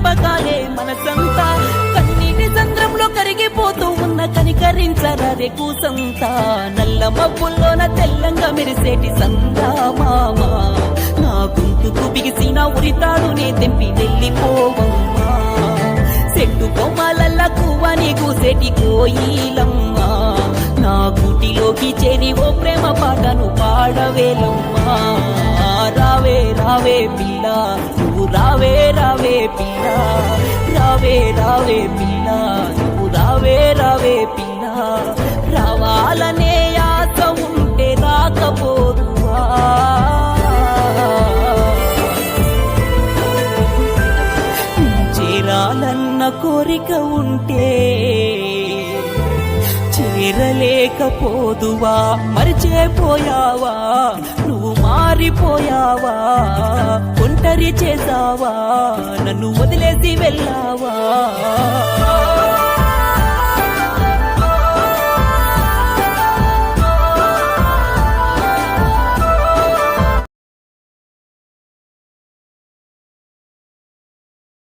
జ్ఞాపకాలే మనసంతా కన్నీటి సంద్రంలో కరిగిపోతూ ఉన్న కనికరించరాదే కూసంతా నల్ల మబ్బుల్లోన తెల్లంగా మెరిసేటి సందామామ నా గొంతుకు బిగిసిన ఉరితాడు నే తెంపి వెళ్ళిపోవమ్మా చెట్టు కొమ్మలల్ల కువ్వని కూసేటి కోయిలమ్మా నా గుటిలోకి చేరి ఓ ప్రేమ పాటను పాడవేలమ్మా రావే రావే పిల్ల నువ్వు రావే రావే పిల్ల రావే రావే పిల్ల నువ్వు రావే రావే పిల్ల రావాలనే ఆశ ఉంటే రాకపోదువా చేరాలన్న కోరిక ఉంటే చేరలేకపోదువా మరిచేపోయావా నువ్వు మారిపోయావా ఒంటరి చేసావా నన్ను వదిలేసి వెళ్ళావా